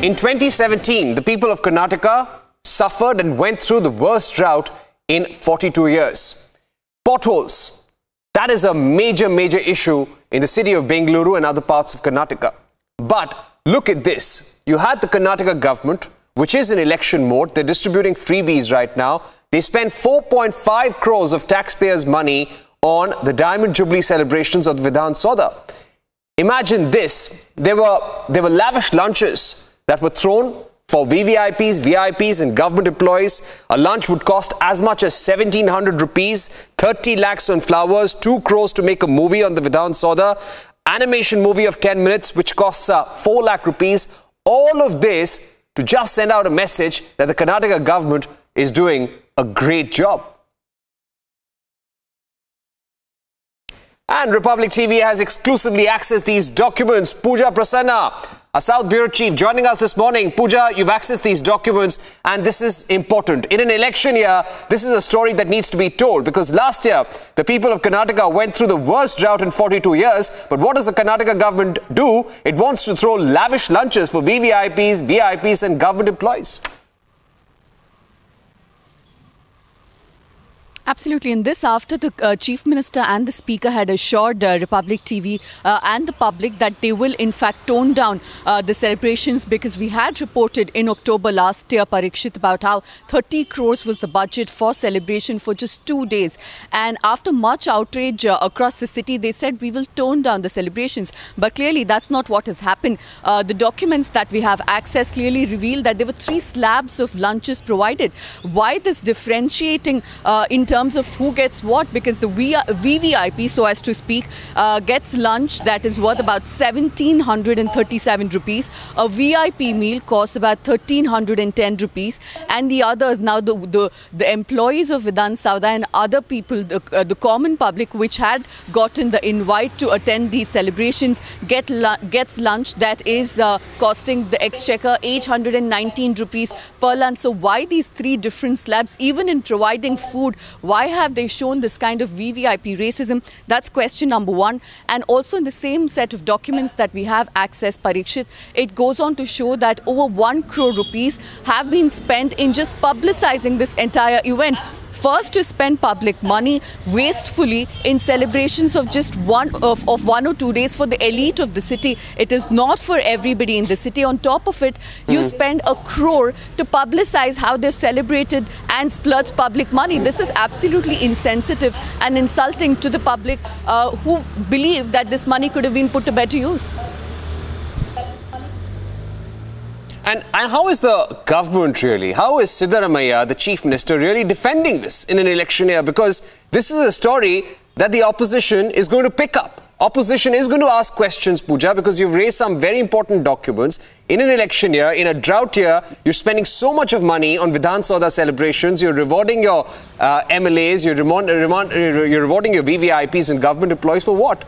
In 2017, the people of Karnataka suffered and went through the worst drought in 42 years. Potholes, that is a major issue in the city of Bengaluru and other parts of Karnataka. But look at this. You had the Karnataka government, which is in election mode. They're distributing freebies right now. They spent 4.5 crores of taxpayers' money on the Diamond Jubilee celebrations of the Vidhan Soda. Imagine this. There were lavish lunches that were thrown for VVIPs, VIPs and government employees. A lunch would cost as much as 1,700 rupees, 30 lakhs on flowers, 2 crores to make a movie on the Vidhan Soda, animation movie of 10 minutes which costs 4 lakh rupees. All of this to just send out a message that the Karnataka government is doing a great job. And Republic TV has exclusively accessed these documents. Pooja Prasanna, our South Bureau Chief, joining us this morning. Pooja, you've accessed these documents and this is important. In an election year, this is a story that needs to be told because last year, the people of Karnataka went through the worst drought in 42 years. But what does the Karnataka government do? It wants to throw lavish lunches for VVIPs, VIPs and government employees. Absolutely. And this after the Chief Minister and the Speaker had assured Republic TV and the public that they will in fact tone down the celebrations, because we had reported in October last year, Parikshit, about how 30 crores was the budget for celebration for just 2 days. And after much outrage across the city, they said we will tone down the celebrations. But clearly that's not what has happened. The documents that we have accessed clearly reveal that there were 3 slabs of lunches provided. Why this differentiating in terms of who gets what? Because the VVIP, so as to speak, gets lunch that is worth about 1,737 rupees. A VIP meal costs about 1,310 rupees. And the others, now the employees of Vidhan Soda and other people, the common public which had gotten the invite to attend these celebrations gets lunch that is costing the exchequer 819 rupees per lunch. So why these 3 different slabs? Even in providing food, why have they shown this kind of VVIP racism? That's question number 1. And also in the same set of documents that we have accessed, Parikshit, it goes on to show that over 1 crore rupees have been spent in just publicizing this entire event. First, to spend public money wastefully in celebrations of just one or 2 days for the elite of the city. It is not for everybody in the city. On top of it, you spend 1 crore to publicize how they've celebrated and splurged public money. This is absolutely insensitive and insulting to the public who believe that this money could have been put to better use. And how is the government really, how is Siddaramaiah, the Chief Minister, really defending this in an election year? Because this is a story that the opposition is going to pick up. Opposition is going to ask questions, Pooja, because you've raised some very important documents. In an election year, in a drought year, you're spending so much of money on Vidhan Soda celebrations. You're rewarding your MLAs, you're rewarding your VVIPs and government employees for what?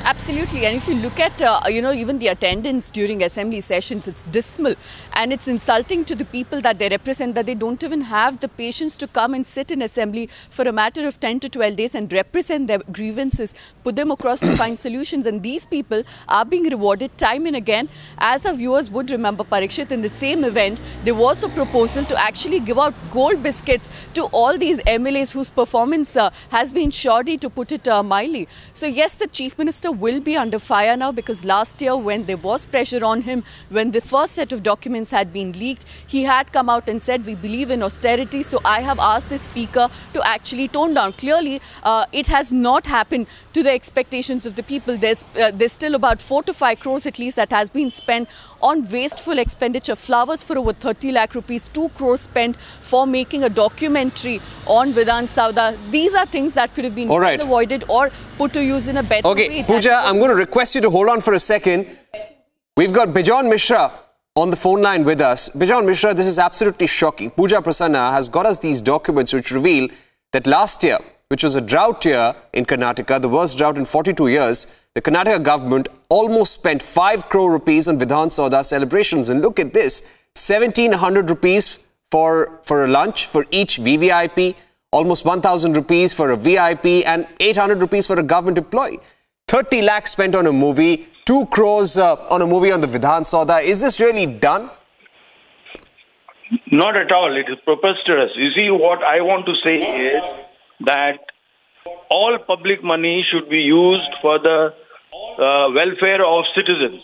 Absolutely. And if you look at, even the attendance during assembly sessions, it's dismal. And it's insulting to the people that they represent, that they don't even have the patience to come and sit in assembly for a matter of 10 to 12 days and represent their grievances, put them across to find solutions. And these people are being rewarded time and again. As our viewers would remember, Parikshit, in the same event, there was a proposal to actually give out gold biscuits to all these MLAs whose performance has been shoddy, to put it mildly. So yes, the Chief Minister will be under fire now, because last year when there was pressure on him, when the first set of documents had been leaked, he had come out and said, we believe in austerity. So I have asked the Speaker to actually tone down. Clearly, it has not happened to the expectations of the people. There's still about 4 to 5 crores at least that has been spent on wasteful expenditure. Flowers for over 30 lakh rupees, 2 crores spent for making a documentary on Vidhan Soda. These are things that could have been well avoided or put to use in a better way. Pooja, I'm going to request you to hold on for a second. We've got Bijon Mishra on the phone line with us. Bijon Mishra, this is absolutely shocking. Pooja Prasanna has got us these documents which reveal that last year, which was a drought year in Karnataka, the worst drought in 42 years, the Karnataka government almost spent 5 crore rupees on Vidhan Soda celebrations. And look at this, 1,700 rupees for a lunch for each VVIP, almost 1,000 rupees for a VIP and 800 rupees for a government employee. 30 lakhs spent on a movie, 2 crores on a movie on the Vidhan Sabha. Is this really done? Not at all. It is preposterous. You see, what I want to say is that all public money should be used for the welfare of citizens.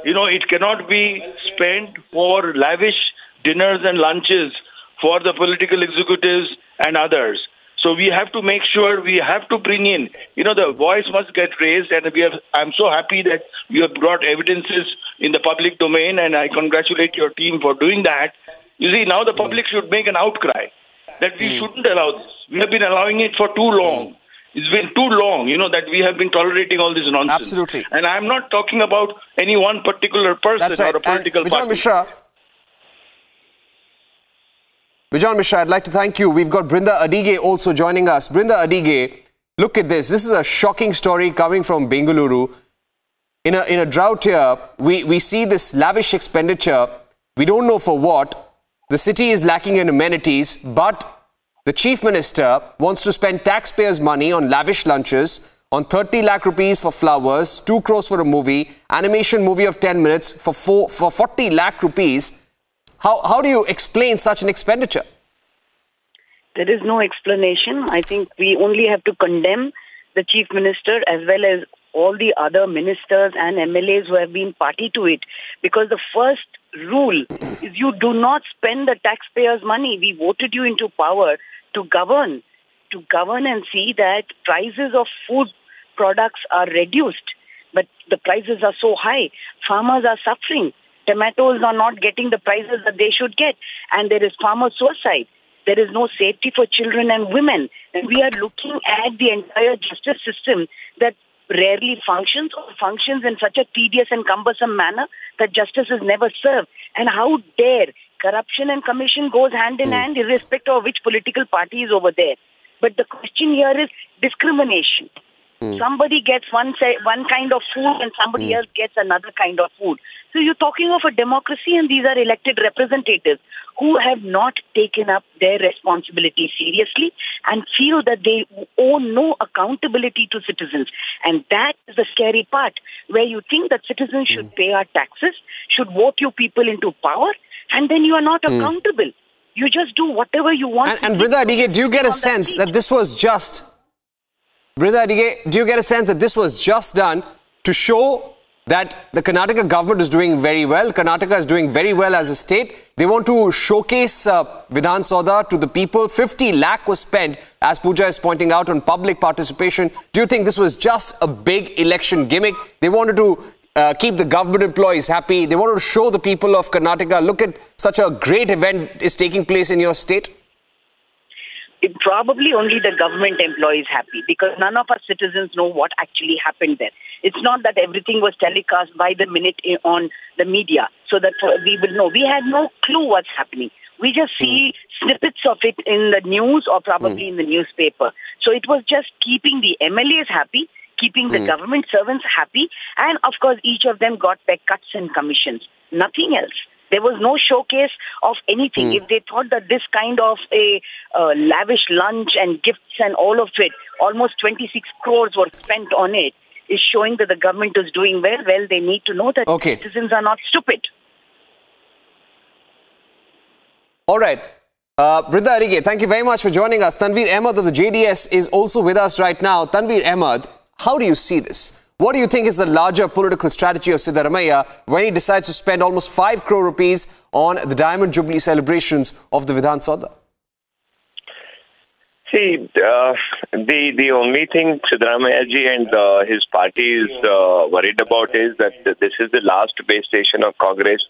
You know, it cannot be spent for lavish dinners and lunches for the political executives and others. So we have to make sure we have to bring in, the voice must get raised, and I'm so happy that you have brought evidences in the public domain, and I congratulate your team for doing that. You see, now the public should make an outcry that we shouldn't allow this. We have been allowing it for too long. It's been too long, that we have been tolerating all this nonsense. Absolutely. And I'm not talking about any one particular person That's right. or a political and party. Bijan Mishra, I'd like to thank you. We've got Brinda Adige also joining us. Brinda Adige, look at this. This is a shocking story coming from Bengaluru. In a drought here, we see this lavish expenditure. We don't know for what. The city is lacking in amenities, but the Chief Minister wants to spend taxpayers' money on lavish lunches, on 30 lakh rupees for flowers, 2 crores for a movie, animation movie of 10 minutes for 40 lakh rupees. How do you explain such an expenditure? There is no explanation. I think we only have to condemn the Chief Minister as well as all the other ministers and MLAs who have been party to it. Because the first rule is you do not spend the taxpayers' money. We voted you into power to govern and see that prices of food products are reduced. But the prices are so high. Farmers are suffering. Tomatoes are not getting the prices that they should get. And there is farmer suicide. There is no safety for children and women. And we are looking at the entire justice system that rarely functions or functions in such a tedious and cumbersome manner that justice is never served. And how dare corruption and commission goes hand in hand irrespective of which political party is over there. But the question here is discrimination. Somebody gets one kind of food and somebody else gets another kind of food. So you're talking of a democracy, and these are elected representatives who have not taken up their responsibility seriously and feel that they owe no accountability to citizens. And that is the scary part, where you think that citizens should pay our taxes, should vote you people into power, and then you are not accountable. You just do whatever you want. And Brinda Adige, do you get a sense that this was just... Brinda Adige, do you get a sense that this was just done to show that the Karnataka government is doing very well? Karnataka is doing very well as a state. They want to showcase Vidhan Sabha to the people. 50 lakh was spent, as Pooja is pointing out, on public participation. Do you think this was just a big election gimmick? They wanted to keep the government employees happy. They wanted to show the people of Karnataka, look at such a great event is taking place in your state. It probably only the government employees happy, because none of our citizens know what actually happened there. It's not that everything was telecast by the minute on the media so that we will know. We had no clue what's happening. We just see snippets of it in the news or probably in the newspaper. So it was just keeping the MLAs happy, keeping the government servants happy, and of course each of them got their cuts and commissions. Nothing else. There was no showcase of anything. If they thought that this kind of a lavish lunch and gifts and all of it, almost 26 crores were spent on it, is showing that the government is doing well. Well, they need to know that citizens are not stupid. All right. Brinda Adige, thank you very much for joining us. Tanveer Ahmed of the JDS is also with us right now. Tanveer Ahmed, how do you see this? What do you think is the larger political strategy of Siddaramaiah when he decides to spend almost 5 crore rupees on the Diamond Jubilee celebrations of the Vidhan Sabha? See, the only thing Siddaramaiah ji and his party is worried about is that this is the last base station of Congress.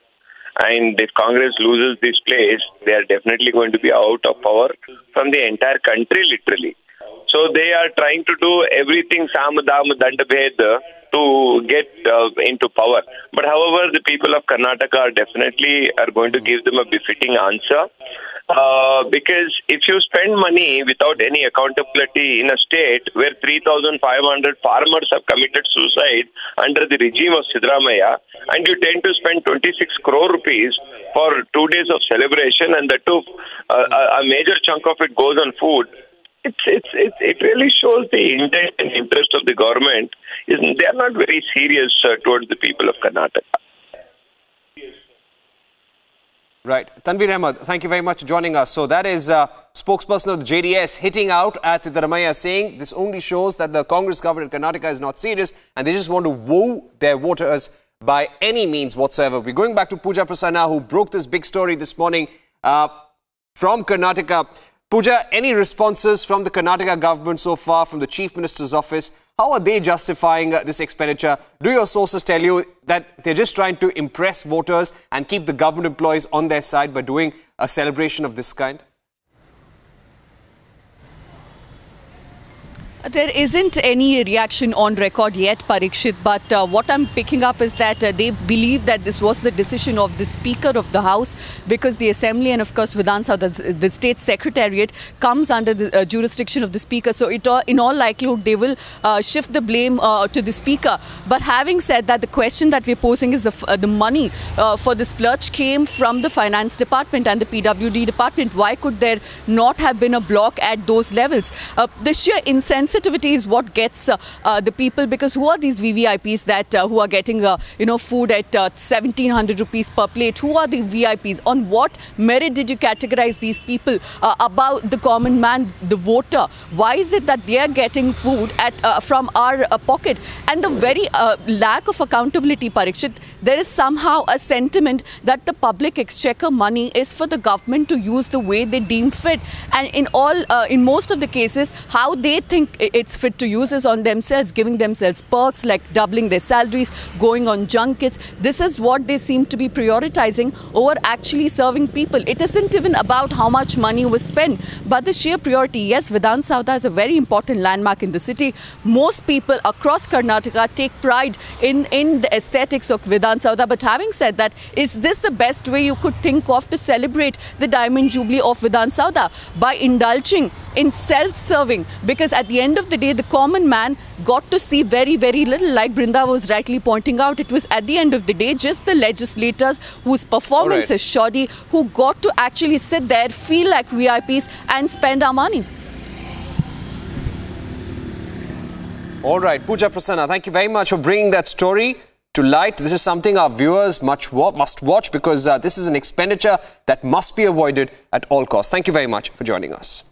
And if Congress loses this place, they are definitely going to be out of power from the entire country, literally. So they are trying to do everything Samadam Dandabhed to get into power. But however, the people of Karnataka are going to give them a befitting answer. Because if you spend money without any accountability in a state where 3,500 farmers have committed suicide under the regime of Siddaramaiah, and you tend to spend 26 crore rupees for 2 days of celebration, and that too, a major chunk of it goes on food, it really shows the intent and interest of the government. They are not very serious towards the people of Karnataka. Right. Tanveer Ahmed, thank you very much for joining us. So that is spokesperson of the JDS hitting out at Siddaramaiah, saying this only shows that the Congress government in Karnataka is not serious and they just want to woo their voters by any means whatsoever. We're going back to Pooja Prasanna, who broke this big story this morning from Karnataka. Pooja, any responses from the Karnataka government so far, from the Chief Minister's office? How are they justifying this expenditure? Do your sources tell you that they're just trying to impress voters and keep the government employees on their side by doing a celebration of this kind? There isn't any reaction on record yet, Parikshit, but what I'm picking up is that they believe that this was the decision of the Speaker of the House, because the Assembly and, of course, Vidhan Sabha, the State Secretariat, comes under the jurisdiction of the Speaker. So in all likelihood, they will shift the blame to the Speaker. But having said that, the question that we're posing is the money for the splurge came from the Finance Department and the PWD Department. Why could there not have been a block at those levels? The sheer insensitivity is what gets the people, because who are these VVIPs that who are getting food at 1,700 rupees per plate? Who are the VIPs? On what merit did you categorize these people above the common man, the voter? Why is it that they are getting food from our pocket? And the very lack of accountability, Parikshit, there is somehow a sentiment that the public exchequer money is for the government to use the way they deem fit. And in most of the cases, how they think it's fit to use is on themselves, giving themselves perks like doubling their salaries, going on junkets. This is what they seem to be prioritizing over actually serving people. It isn't even about how much money was spent, but the sheer priority. Yes, Vidhan Sabha is a very important landmark in the city. Most people across Karnataka take pride in the aesthetics of Vidhan Sabha. But having said that, is this the best way you could think of to celebrate the Diamond Jubilee of Vidhan Sabha? By indulging in self-serving, because at the end of the day, the common man got to see very, very little. Like Brinda was rightly pointing out, it was at the end of the day just the legislators whose performance is shoddy, who got to actually sit there, feel like VIPs and spend our money. All right, Pooja Prasanna, thank you very much for bringing that story to light. This is something our viewers must watch, because this is an expenditure that must be avoided at all costs. Thank you very much for joining us.